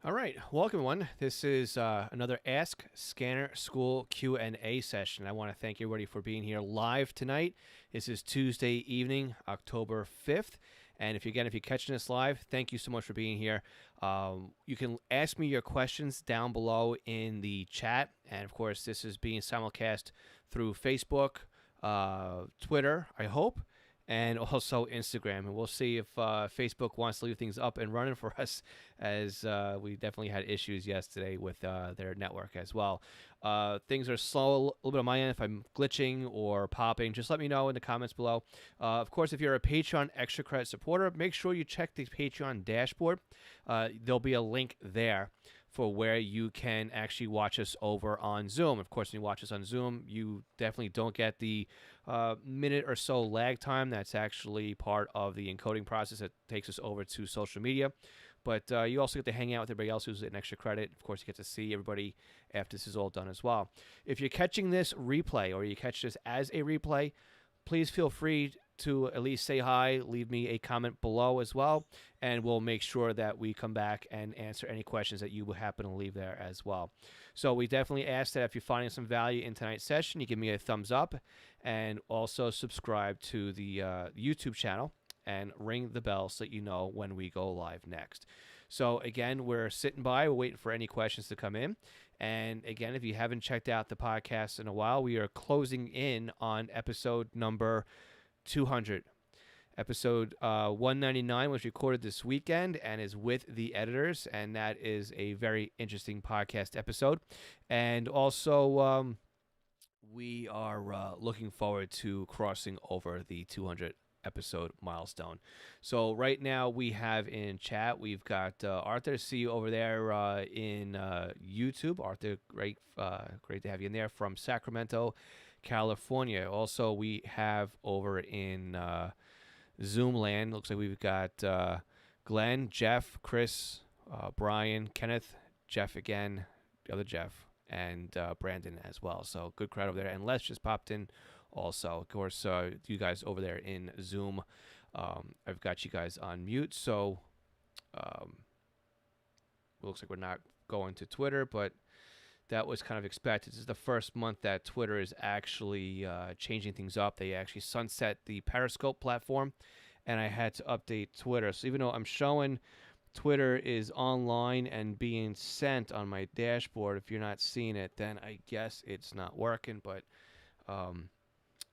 All right, welcome everyone. This is another Ask Scanner School Q&A session. I want to thank everybody for being here live tonight. This is Tuesday evening, October 5th. And if you're catching this live, thank you so much for being here. You can ask me your questions down below in the chat. And of course, this is being simulcast through Facebook, Twitter, I hope, and also Instagram. And we'll see if Facebook wants to leave things up and running for us, as we definitely had issues yesterday with their network as well. Things are slow a little bit on my end. If I'm glitching or popping, just let me know in the comments below. Of course, if you're a Patreon extra credit supporter, make sure you check the Patreon dashboard. There'll be a link there for where you can actually watch us over on Zoom. Of course, when you watch us on Zoom, you definitely don't get the minute or so lag time. That's actually part of the encoding process that takes us over to social media. But you also get to hang out with everybody else who's an extra credit. Of course, you get to see everybody after this is all done as well. If you're catching this replay or you catch this as a replay, please feel free to at least say hi, leave me a comment below as well, and we'll make sure that we come back and answer any questions that you will happen to leave there as well. So we definitely ask that if you're finding some value in tonight's session, you give me a thumbs up, and also subscribe to the YouTube channel and ring the bell so that you know when we go live next. So again, we're sitting by, we're waiting for any questions to come in. And again, if you haven't checked out the podcast in a while, we are closing in on episode number 200. Episode 199 was recorded this weekend and is with the editors, and that is a very interesting podcast episode. And also, we are looking forward to crossing over the 200 episode milestone. So right now we have in chat, we've got Arthur. See you over there in YouTube. Arthur, great to have you in there from Sacramento, California. Also, we have over in Zoom land, looks like we've got Glenn, Jeff, Chris, Brian, Kenneth, Jeff again, the other Jeff, and Brandon as well. So good crowd over there. And Les just popped in also. Of course, you guys over there in Zoom, I've got you guys on mute. So it looks like we're not going to Twitter, but that was kind of expected. This is the first month that Twitter is actually changing things up. They actually sunset the Periscope platform, and I had to update Twitter. So even though I'm showing Twitter is online and being sent on my dashboard, if you're not seeing it, then I guess it's not working. But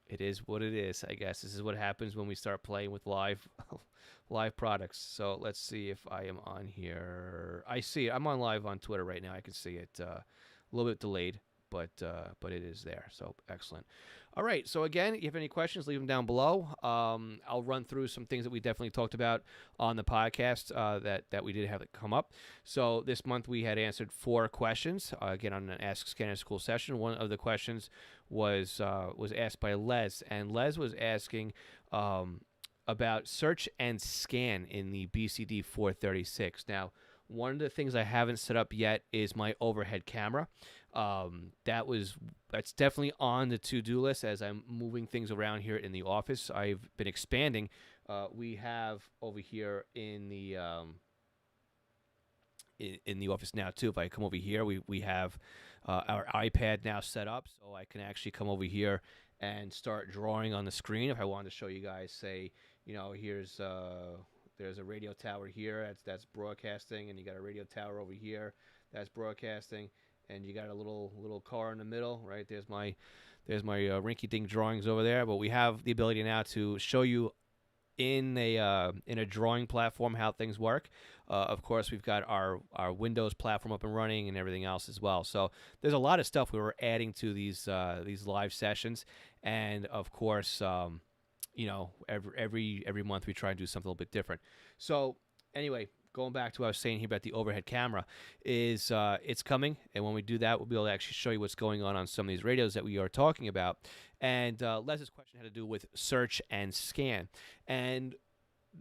it is what it is, I guess. This is what happens when we start playing with live products. So let's see if I am on here. I see it. I'm on live on Twitter right now. I can see it. A little bit delayed, but it is there. So excellent. All right. So again, if you have any questions, leave them down below. I'll run through some things that we definitely talked about on the podcast that we did have come up. So this month we had answered 4 questions again on an Ask Scanner School session. One of the questions was asked by Les, and Les was asking about search and scan in the BCD 436. Now, one of the things I haven't set up yet is my overhead camera. That's definitely on the to-do list as I'm moving things around here in the office. I've been expanding. We have over here in the office now too. If I come over here, we have our iPad now set up, so I can actually come over here and start drawing on the screen. If I wanted to show you guys, say, here's there's a radio tower here that's broadcasting, and you got a radio tower over here that's broadcasting, and you got a little car in the middle, right? There's my rinky-dink drawings over there. But we have the ability now to show you in a drawing platform how things work. Of course, we've got our Windows platform up and running and everything else as well. So there's a lot of stuff we were adding to these live sessions, and of course, every month we try and do something a little bit different. So anyway, going back to what I was saying here about the overhead camera, is it's coming, and when we do that, we'll be able to actually show you what's going on some of these radios that we are talking about. And Les's question had to do with search and scan, and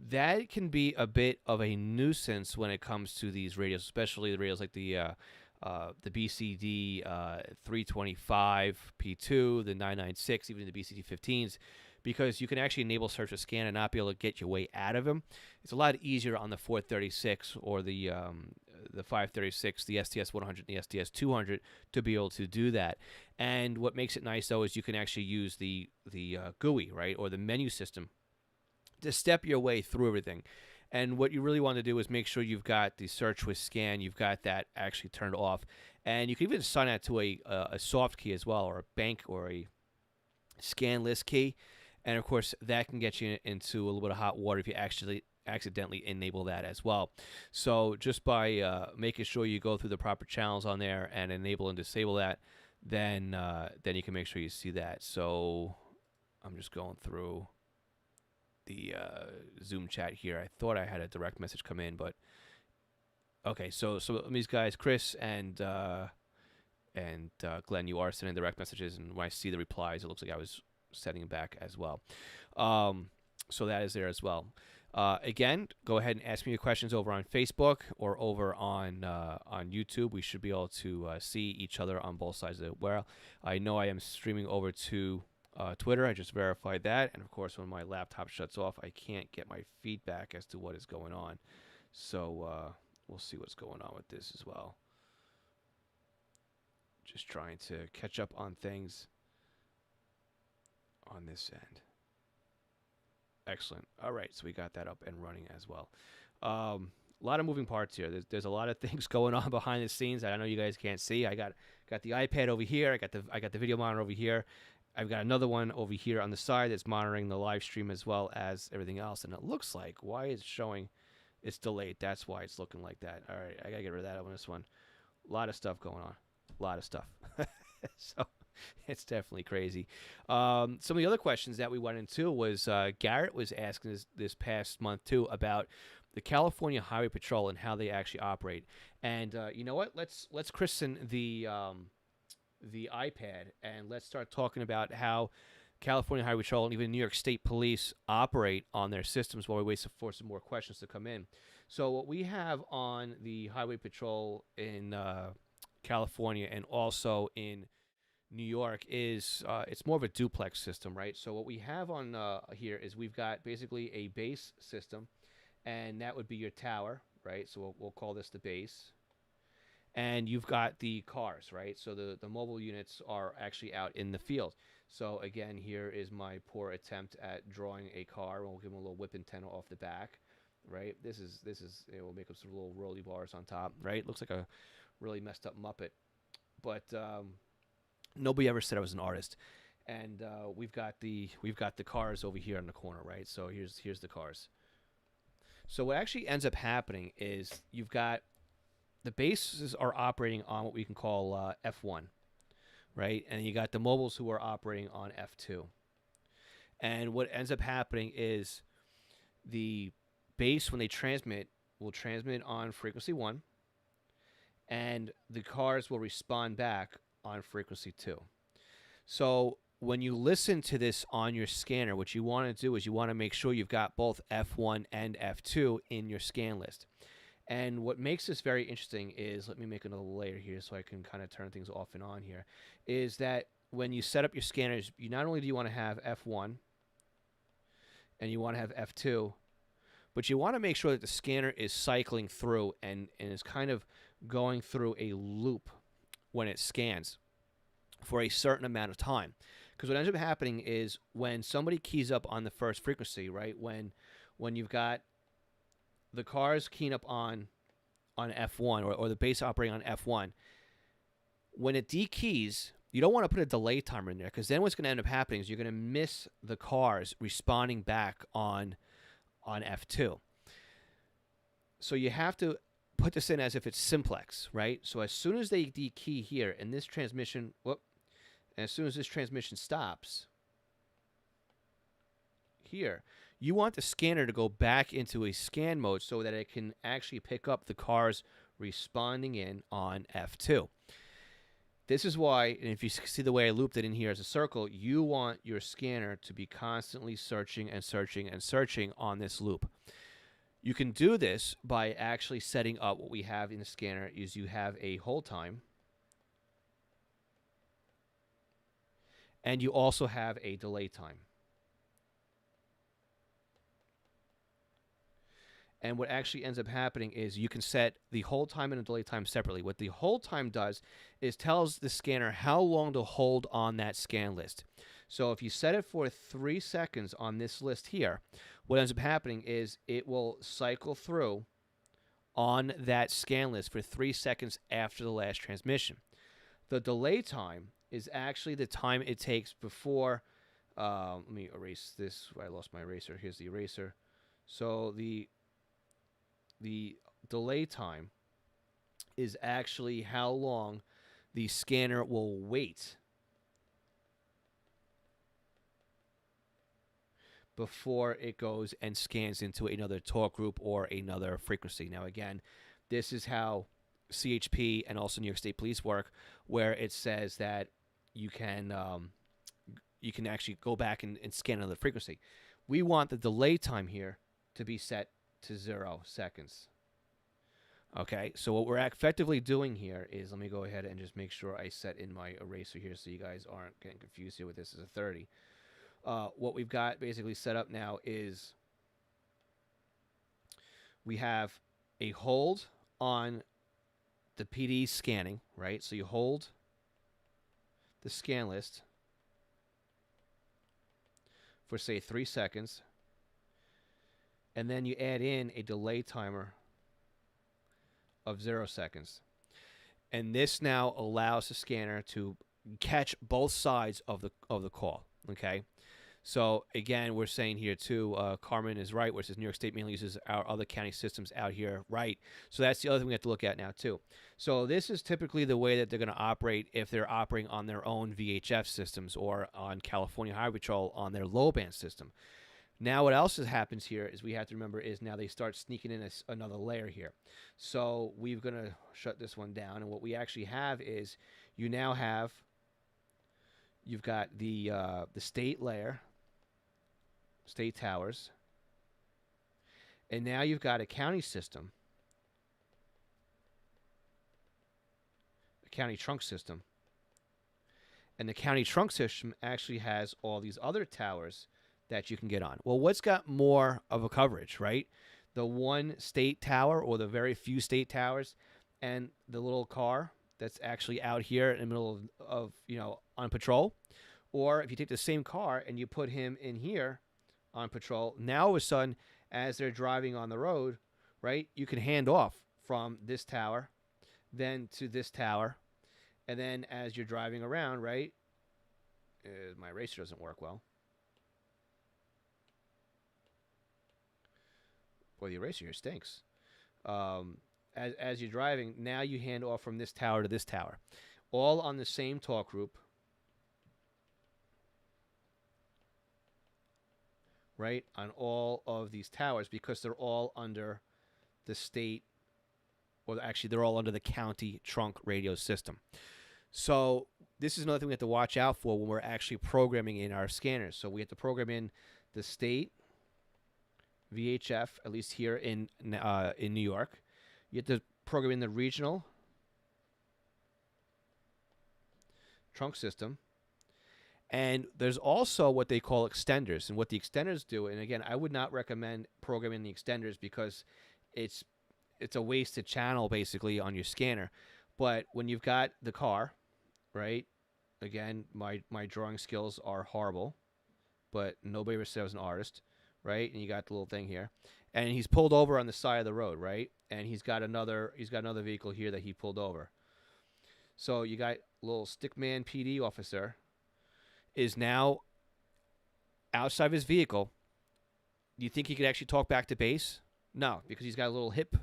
that can be a bit of a nuisance when it comes to these radios, especially the radios like the BCD 325 P2, the 996, even the BCD 15s. Because you can actually enable search or scan and not be able to get your way out of them. It's a lot easier on the 436 or the the 536, the STS 100, and the STS 200 to be able to do that. And what makes it nice though is you can actually use the GUI, right, or the menu system to step your way through everything. And what you really want to do is make sure you've got the search with scan, you've got that actually turned off, and you can even assign that to a soft key as well, or a bank or a scan list key. And of course, that can get you into a little bit of hot water if you actually accidentally enable that as well. So just by making sure you go through the proper channels on there and enable and disable that, then you can make sure you see that. So I'm just going through the Zoom chat here. I thought I had a direct message come in, but okay. So these guys, Chris and Glenn, you are sending direct messages, and when I see the replies, it looks like I was sending them back as well. So that is there as well. Again, go ahead and ask me your questions over on Facebook or over on YouTube. We should be able to see each other on both sides of the world. I know I am streaming over to Twitter. I just verified that. And of course, when my laptop shuts off, I can't get my feedback as to what is going on. So we'll see what's going on with this as well. Just trying to catch up on things on this end. Excellent. All right, so we got that up and running as well. A lot of moving parts here. There's a lot of things going on behind the scenes that I know you guys can't see. I got the iPad over here. I got the video monitor over here. I've got another one over here on the side that's monitoring the live stream as well as everything else. And it looks like, why is it showing it's delayed? That's why it's looking like that. All right, I got to get rid of that on this one. A lot of stuff going on. A lot of stuff. So it's definitely crazy. Some of the other questions that we went into was Garrett was asking this past month too about the California Highway Patrol and how they actually operate. And you know what? Let's christen the iPad and let's start talking about how California Highway Patrol and even New York State Police operate on their systems while we wait for some more questions to come in. So what we have on the Highway Patrol in California and also in New York is it's more of a duplex system, right? So what we have on here is we've got basically a base system, and that would be your tower, right? So we'll call this the base. And you've got the cars, right? So the mobile units are actually out in the field. So again, here is my poor attempt at drawing a car. We'll give them a little whip antenna off the back, right? This is we'll make up some little rolly bars on top, right? Looks like a really messed up Muppet, but nobody ever said I was an artist. And we've got the cars over here in the corner, right? So here's the cars. So what actually ends up happening is you've got the bases are operating on what we can call F1, right? And you got the mobiles who are operating on F2. And what ends up happening is the base, when they transmit, will transmit on frequency 1, and the cars will respond back on frequency 2. So when you listen to this on your scanner, what you want to do is you want to make sure you've got both F1 and F2 in your scan list. And what makes this very interesting is, let me make another layer here so I can kind of turn things off and on here, is that when you set up your scanners, you not only do you want to have F1 and you want to have F2, but you want to make sure that the scanner is cycling through and is kind of going through a loop when it scans for a certain amount of time. Because what ends up happening is when somebody keys up on the first frequency, right, when you've got the cars keying up on F1 or the base operating on F1, when it dekeys, you don't want to put a delay timer in there, because then what's going to end up happening is you're going to miss the cars responding back on F2. So you have to put this in as if it's simplex, right? So as soon as they dekey here in this transmission, as soon as this transmission stops here, you want the scanner to go back into a scan mode so that it can actually pick up the cars responding in on F2. This is why, and if you see the way I looped it in here as a circle, you want your scanner to be constantly searching and searching and searching on this loop. You can do this by actually setting up what we have in the scanner is you have a hold time, and you also have a delay time. And what actually ends up happening is you can set the hold time and the delay time separately. What the hold time does is tells the scanner how long to hold on that scan list. So if you set it for 3 seconds on this list here, what ends up happening is it will cycle through on that scan list for 3 seconds after the last transmission. The delay time is actually the time it takes before. Let me erase this. I lost my eraser. Here's the eraser. So the delay time is actually how long the scanner will wait before it goes and scans into another talk group or another frequency. Now, again, this is how CHP and also New York State Police work, where it says that you can actually go back and scan another frequency. We want the delay time here to be set to 0 seconds. Okay, so what we're effectively doing here is, let me go ahead and just make sure I set in my eraser here so you guys aren't getting confused here with this as a 30. What we've got basically set up now is we have a hold on the PD scanning, right? So you hold the scan list for, say, 3 seconds, and then you add in a delay timer of 0 seconds. And this now allows the scanner to catch both sides of the call, okay? So, again, we're saying here, too, Carmen is right, where it says New York State mainly uses our other county systems out here, right? So that's the other thing we have to look at now, too. So this is typically the way that they're going to operate if they're operating on their own VHF systems or on California Highway Patrol on their low-band system. Now, what else happens here is we have to remember is now they start sneaking in another layer here. So we're going to shut this one down, and what we actually have is you've got the state layer, state towers, and now you've got a county system, a county trunk system, and the county trunk system actually has all these other towers that you can get on. Well, what's got more of a coverage, right? The one state tower or the very few state towers and the little car that's actually out here in the middle of on patrol? Or if you take the same car and you put him in here on patrol, now all of a sudden, as they're driving on the road, right, you can hand off from this tower, then to this tower, and then as you're driving around, right, my eraser doesn't work well. Boy, the eraser here stinks. As you're driving, now you hand off from this tower to this tower, all on the same talk group, right, on all of these towers, because they're all under the state, or actually they're all under the county trunk radio system. So this is another thing we have to watch out for when we're actually programming in our scanners. So we have to program in the state VHF, at least here in New York. You have to program in the regional trunk system. And there's also what they call extenders. And what the extenders do, and again, I would not recommend programming the extenders because it's a wasted channel basically on your scanner. But when you've got the car, right, again, my drawing skills are horrible, but nobody ever said I was an artist, right? And you got the little thing here. And he's pulled over on the side of the road, right? And he's got another vehicle here that he pulled over. So you got little stickman PD officer is now outside of his vehicle. Do you think he could actually talk back to base? No, because he's got a little hip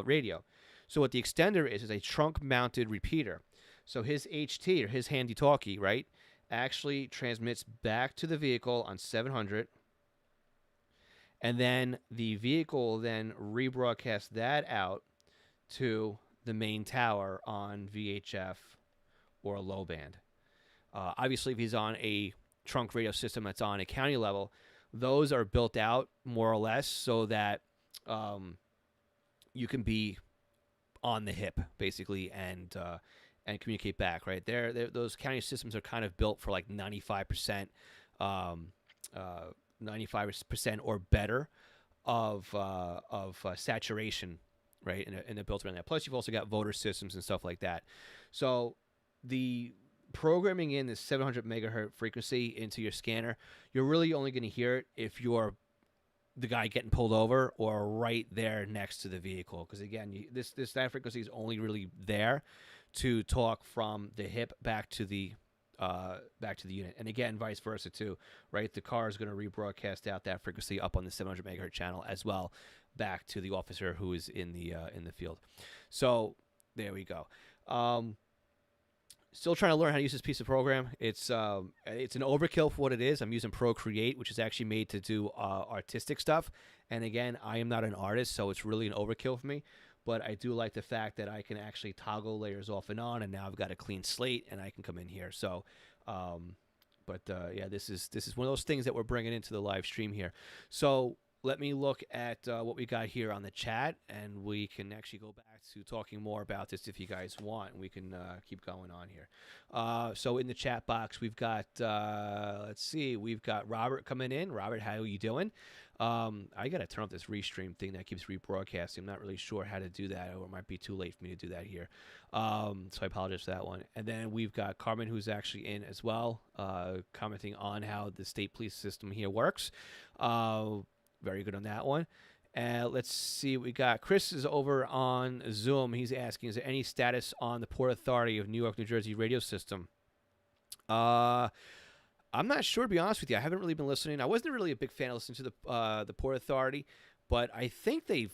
radio. So what the extender is a trunk-mounted repeater. So his HT, or his handy talkie, right, actually transmits back to the vehicle on 700, and then the vehicle will then rebroadcast that out to the main tower on VHF or a low band. Obviously, if he's on a trunk radio system that's on a county level, those are built out more or less so that you can be on the hip, basically, and communicate back, right? Those county systems are kind of built for like 95% or better of saturation, right? And they're built around that. Plus, you've also got voter systems and stuff like that. So the programming in this 700 megahertz frequency into your scanner, you're really only going to hear it if you're the guy getting pulled over or right there next to the vehicle. Because again, that frequency is only really there to talk from the hip back to the unit, and again, vice versa too, right? The car is going to rebroadcast out that frequency up on the 700 megahertz channel as well, back to the officer who is in the field. So there we go. Still trying to learn how to use this piece of program. It's an overkill for what it is. I'm using Procreate, which is actually made to do artistic stuff. And again, I am not an artist, so it's really an overkill for me. But I do like the fact that I can actually toggle layers off and on, and now I've got a clean slate, and I can come in here. So, yeah, this is one of those things that we're bringing into the live stream here. So let me look at what we got here on the chat, and we can actually go back to talking more about this if you guys want, and we can keep going on here. So in the chat box, we've got, let's see, we've got Robert coming in. Robert, how are you doing? I got to turn off this restream thing that keeps rebroadcasting. I'm not really sure how to do that, or it might be too late for me to do that here. So I apologize for that one. And then we've got Carmen, who's actually in as well, commenting on how the state police system here works. Very good on that one. Let's see what we got. Chris is over on Zoom. He's asking, is there any status on the Port Authority of New York, New Jersey radio system? I'm not sure, to be honest with you. I haven't really been listening. I wasn't really a big fan of listening to the Port Authority, but I think they've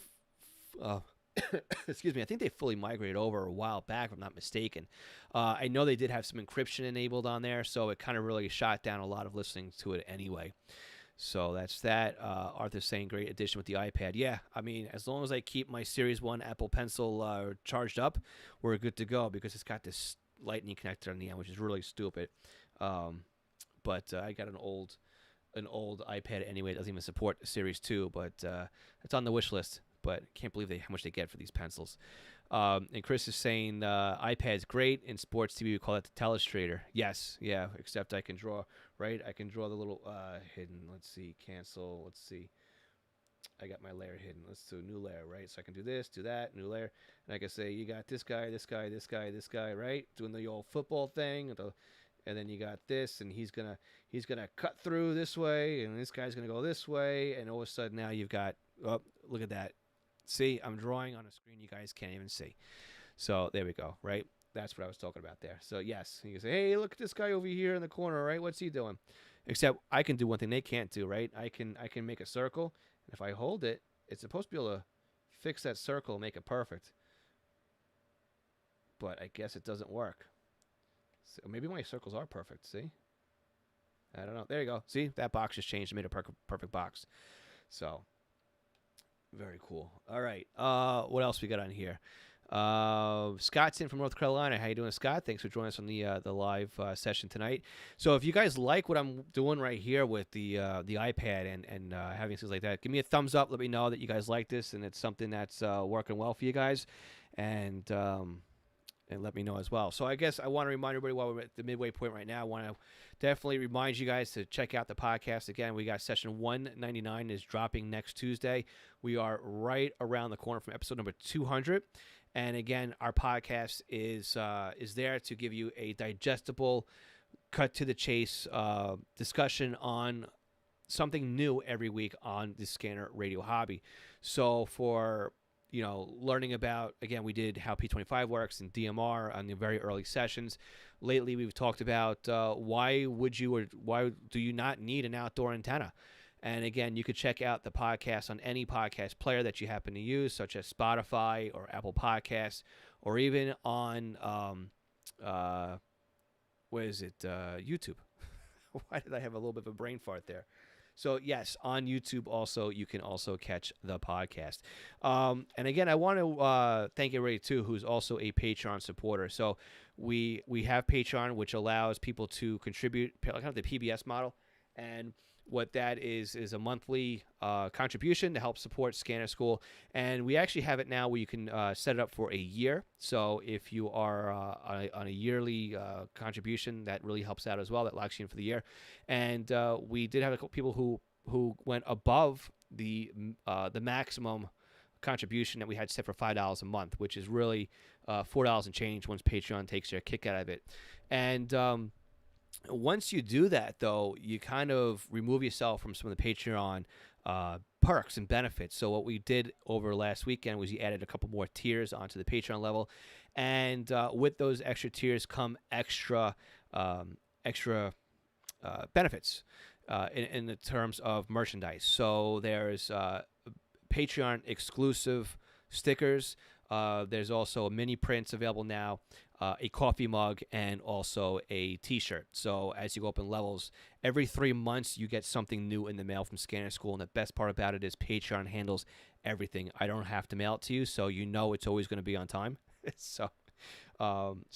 excuse me, I think they fully migrated over a while back, if I'm not mistaken. I know they did have some encryption enabled on there, so it kind of really shot down a lot of listening to it anyway. So that's that. Arthur's saying great addition with the iPad. Yeah, I mean, as long as I keep my Series 1 Apple Pencil charged up, we're good to go, because it's got this lightning connector on the end, which is really stupid. But I got an old iPad anyway. It doesn't even support Series 2, but it's on the wish list. But can't believe how much they get for these pencils. And Chris is saying iPad's great. In sports TV, we call it the telestrator. Yes, yeah, except I can draw, right? I can draw the little hidden. Let's see, cancel. Let's see. I got my layer hidden. Let's do a new layer, right? So I can do this, do that, new layer. And I can say, you got this guy, this guy, this guy, this guy, right? Doing the old football thing. And then you got this, and he's gonna cut through this way, and this guy's gonna go this way, and all of a sudden now you've got, oh, look at that. See, I'm drawing on a screen you guys can't even see. So there we go, right? That's what I was talking about there. So yes, you can say, hey, look at this guy over here in the corner, right? What's he doing? Except I can do one thing they can't do, right? I can make a circle, and if I hold it, it's supposed to be able to fix that circle and make it perfect. But I guess it doesn't work. So maybe my circles are perfect, see? I don't know. There you go. See, that box just changed and made a perfect box. So, very cool. All right. What else we got on here? Scott's in from North Carolina. How you doing, Scott? Thanks for joining us on the live session tonight. So if you guys like what I'm doing right here with the iPad and having things like that, give me a thumbs up. Let me know that you guys like this and it's something that's working well for you guys. And let me know as well. So I guess I want to remind everybody while we're at the midway point right now, I want to definitely remind you guys to check out the podcast. Again, we got session 199 is dropping next Tuesday. We are right around the corner from episode number 200. And again, our podcast is there to give you a digestible, cut to the chase discussion on something new every week on the Scanner Radio hobby. So for learning about, again, we did how P25 works and DMR on the very early sessions. Lately, we've talked about why do you not need an outdoor antenna? And again, you could check out the podcast on any podcast player that you happen to use, such as Spotify or Apple Podcasts, or even on, YouTube. Why did I have a little bit of a brain fart there? So, yes, on YouTube also, you can also catch the podcast. And again, I want to thank everybody, too, who's also a Patreon supporter. So we have Patreon, which allows people to contribute, kind of the PBS model. And what that is a monthly contribution to help support Scanner School. And we actually have it now where you can set it up for a year. So if you are on a yearly contribution, that really helps out as well. That locks you in for the year. And we did have a couple people who went above the maximum contribution that we had set for $5 a month, which is really $4 and change once Patreon takes their kick out of it. And once you do that, though, you kind of remove yourself from some of the Patreon perks and benefits. So what we did over last weekend was you added a couple more tiers onto the Patreon level, and with those extra tiers come extra benefits in the terms of merchandise. So there's Patreon exclusive stickers. There's also mini prints available now, a coffee mug, and also a t-shirt. So as you go up in levels, every 3 months you get something new in the mail from Scanner School. And the best part about it is Patreon handles everything. I don't have to mail it to you, so you know it's always going to be on time. So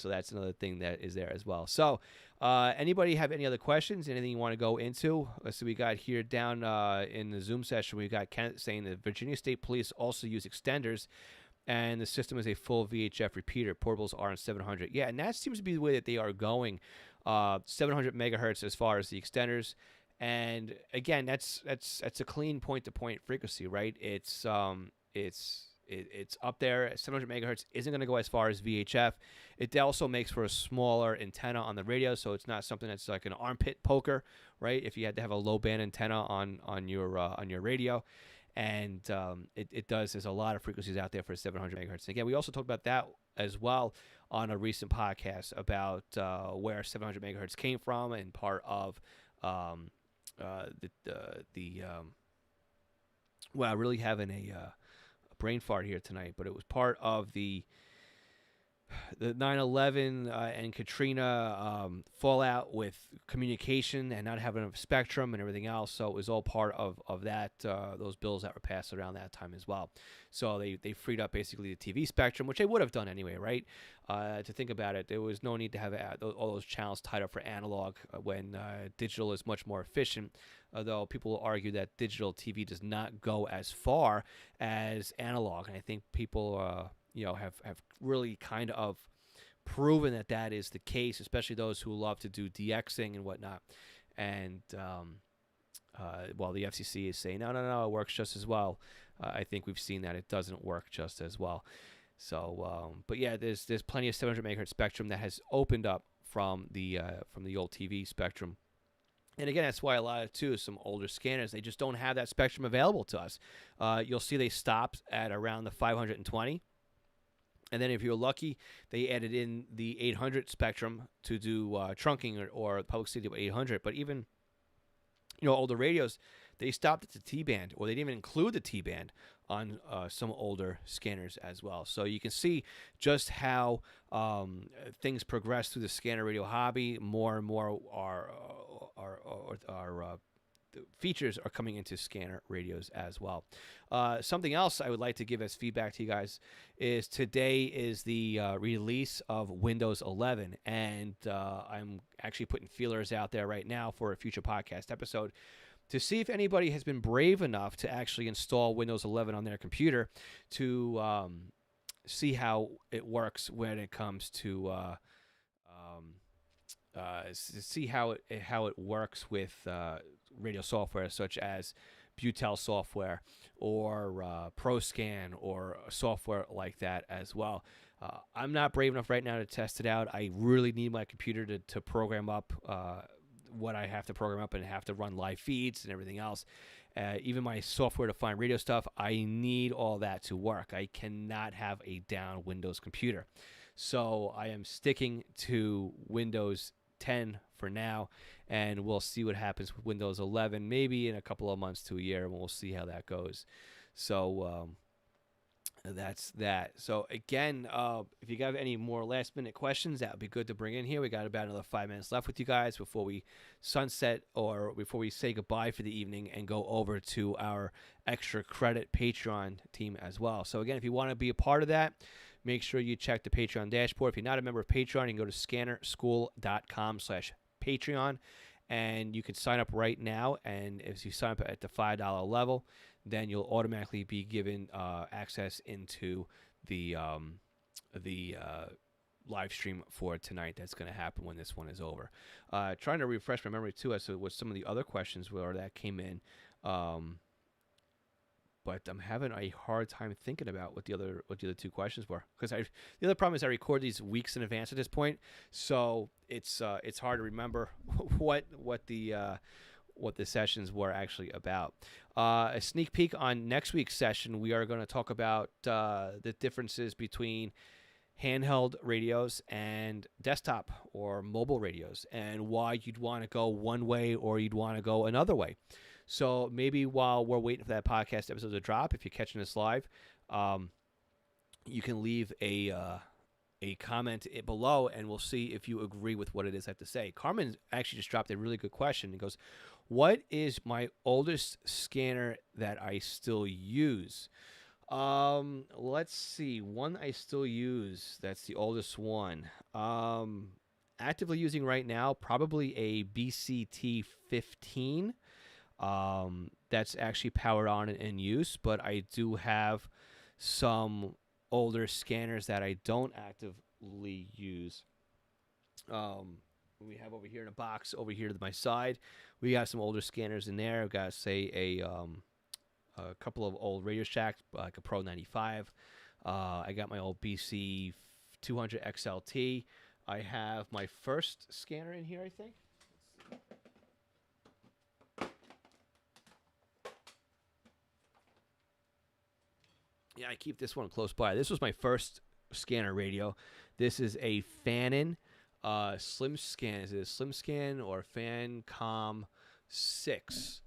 that's another thing that is there as well. So anybody have any other questions, anything you want to go into? So we got here down in the Zoom session, we got Kenneth saying that Virginia State Police also use extenders, and the system is a full VHF repeater. Portables are on 700. Yeah, and that seems to be the way that they are going. 700 megahertz as far as the extenders. And again, that's a clean point-to-point frequency, right? It's up there. 700 megahertz isn't going to go as far as VHF. It also makes for a smaller antenna on the radio, so it's not something that's like an armpit poker, right? If you had to have a low band antenna on your radio. And there's a lot of frequencies out there for 700 megahertz. And again, we also talked about that as well on a recent podcast about where 700 megahertz came from, and part of really having a brain fart here tonight, but it was part of the 9/11 and Katrina fallout with communication and not having a spectrum and everything else. So it was all part of that, those bills that were passed around that time as well. So they freed up basically the TV spectrum, which they would have done anyway, right? To think about it, there was no need to have all those channels tied up for analog when digital is much more efficient. Although people will argue that digital TV does not go as far as analog, and I think people have really kind of proven that is the case, especially those who love to do DXing and whatnot. And while the FCC is saying, no, it works just as well, I think we've seen that it doesn't work just as well. So, but yeah, there's plenty of 700 megahertz spectrum that has opened up from the old TV spectrum. And again, that's why a lot of, some older scanners, they just don't have that spectrum available to us. You'll see they stopped at around the 520. And then if you're lucky, they added in the 800 spectrum to do trunking or public safety with 800. But even, older radios, they stopped at the T-band, or they didn't even include the T-band on some older scanners as well. So you can see just how things progress through the scanner radio hobby. More and more features are coming into scanner radios as well. Something else I would like to give as feedback to you guys is today is the release of Windows 11, and I'm actually putting feelers out there right now for a future podcast episode to see if anybody has been brave enough to actually install Windows 11 on their computer to see how it works when it comes to see how it works with radio software such as Butel software or ProScan or software like that as well. I'm not brave enough right now to test it out. I really need my computer to program up what I have to program up and have to run live feeds and everything else. Even my software to find radio stuff, I need all that to work. I cannot have a down Windows computer. So I am sticking to Windows 10 for now, and we'll see what happens with Windows 11 maybe in a couple of months to a year, and we'll see how that goes. So that's that. So again, if you have any more last minute questions, that would be good to bring in here. We got about another 5 minutes left with you guys before we sunset or before we say goodbye for the evening and go over to our extra credit Patreon team as well. So again, if you want to be a part of that, make sure you check the Patreon dashboard. If you're not a member of Patreon, you can go to scannerschool.com/Patreon, and you can sign up right now. And if you sign up at the $5 level, then you'll automatically be given access into the live stream for tonight. That's going to happen when this one is over. Trying to refresh my memory too as to what some of the other questions were that came in. but I'm having a hard time thinking about what the other two questions were, because the other problem is I record these weeks in advance at this point, so it's hard to remember what the sessions were actually about. A sneak peek on next week's session, we are going to talk about the differences between handheld radios and desktop or mobile radios, and why you'd want to go one way or you'd want to go another way. So maybe while we're waiting for that podcast episode to drop, if you're catching this live, you can leave a comment below, and we'll see if you agree with what it is I have to say. Carmen actually just dropped a really good question. He goes, what is my oldest scanner that I still use? Let's see. One I still use, that's the oldest one. Actively using right now, probably a BCT 15. That's actually powered on and in use, but I do have some older scanners that I don't actively use. We have over here in a box over here to my side, we got some older scanners in there. I've got, say, a couple of old Radio Shacks, like a Pro 95. I got my old BC 200 XLT. I have my first scanner in here, I think. Yeah, I keep this one close by. This was my first scanner radio. This is a Fanon Slim Scan. Is it a Slim Scan or Fancom 6?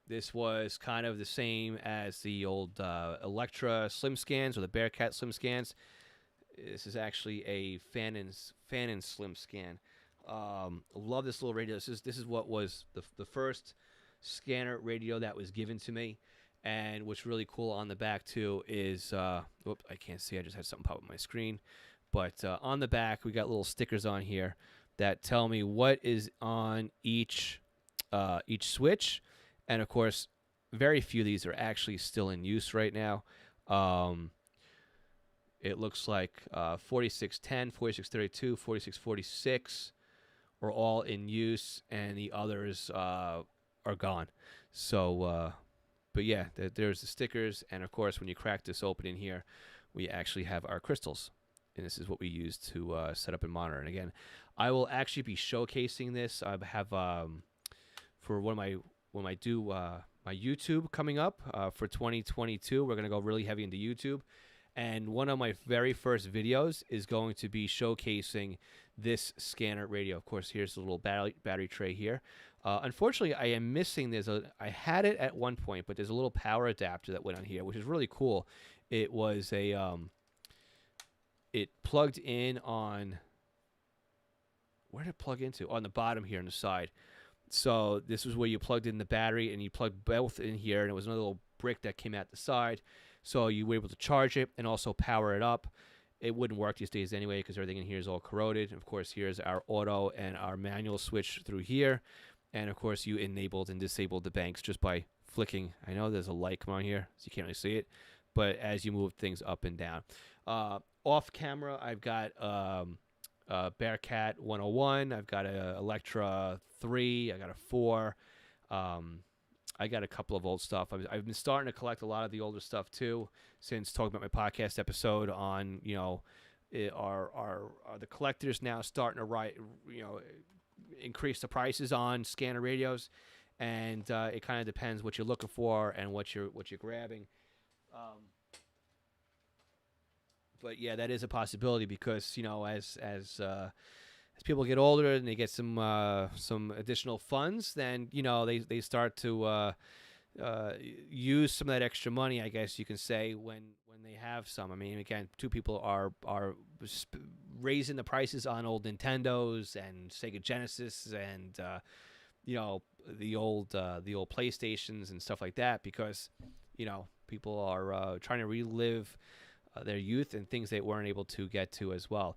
This was kind of the same as the old Electra Slim Scans or the Bearcat Slim Scans. This is actually a Fanon Slim Scan. Love this little radio. This is what was the first scanner radio that was given to me. And what's really cool on the back too is, whoops, I can't see. I just had something pop up on my screen. But on the back, we got little stickers on here that tell me what is on each switch. And of course, very few of these are actually still in use right now. It looks like 4610, 4632, 4646 are all in use, and the others are gone. So, but yeah, there's the stickers, and of course, when you crack this open in here, we actually have our crystals, and this is what we use to set up and monitor. And again, I will actually be showcasing this. I have for when I do my YouTube coming up for 2022, we're gonna go really heavy into YouTube. And one of my very first videos is going to be showcasing this scanner radio. Of course, here's a little battery tray here. Unfortunately, I am missing this. I had it at one point, but there's a little power adapter that went on here, which is really cool. It was it plugged in on, where did it plug into? On the bottom here on the side. So this was where you plugged in the battery, and you plugged both in here, and it was another little brick that came out the side. So you were able to charge it and also power it up. It wouldn't work these days anyway because everything in here is all corroded. Of course, here's our auto and our manual switch through here. And, of course, you enabled and disabled the banks just by flicking. I know there's a light come on here, so you can't really see it. But as you move things up and down. Off camera, I've got Bearcat 101. I've got a Electra 3. I got a 4. I got a couple of old stuff. I've been starting to collect a lot of the older stuff too, since talking about my podcast episode on, are the collectors now starting to increase the prices on scanner radios, and it kind of depends what you're looking for and what you're grabbing. But yeah, that is a possibility because as people get older and they get some additional funds, then they start to use some of that extra money, I guess you can say, when they have some. I mean, again, two people are raising the prices on old Nintendos and Sega Genesis and the old PlayStations and stuff like that because people are trying to relive their youth and things they weren't able to get to as well.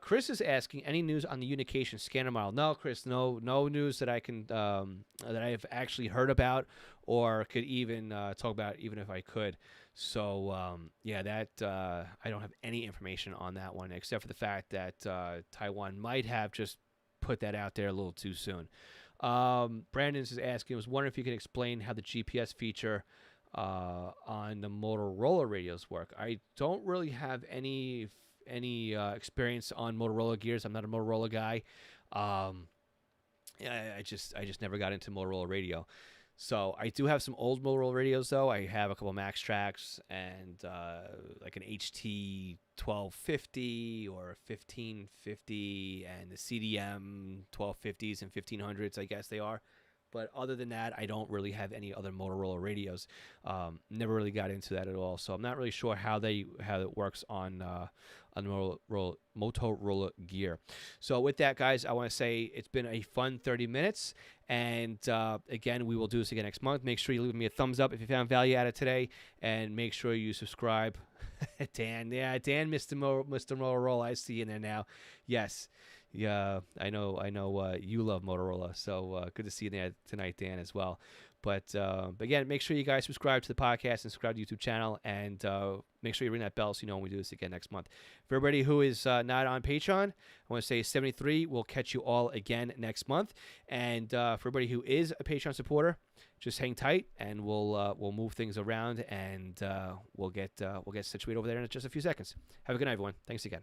Chris is asking, any news on the Unication scanner model? No, Chris, no news that I can that I have actually heard about or could even talk about, even if I could. So that I don't have any information on that one except for the fact that Taiwan might have just put that out there a little too soon. Brandon's is asking, I was wondering if you could explain how the GPS feature on the Motorola radios work. I don't really have any experience on Motorola gears. I'm not a Motorola guy. I just never got into Motorola radio. So I do have some old Motorola radios though. I have a couple Max Tracks and like an HT 1250 or a 1550 and the CDM 1250s and 1500s, I guess they are. But other than that, I don't really have any other Motorola radios. Never really got into that at all, so I'm not really sure how it works on Motorola gear. So with that, guys, I want to say it's been a fun 30 minutes. And again, we will do this again next month. Make sure you leave me a thumbs up if you found value out of today, and make sure you subscribe. Dan, Mr. Motorola, I see you in there now. Yes. Yeah, I know. You love Motorola, so good to see you there tonight, Dan, as well. But again, make sure you guys subscribe to the podcast and subscribe to the YouTube channel, and make sure you ring that bell so you know when we do this again next month. For everybody who is not on Patreon, I want to say 73. We'll catch you all again next month. And for everybody who is a Patreon supporter, just hang tight, and we'll move things around, and we'll get situated over there in just a few seconds. Have a good night, everyone. Thanks again.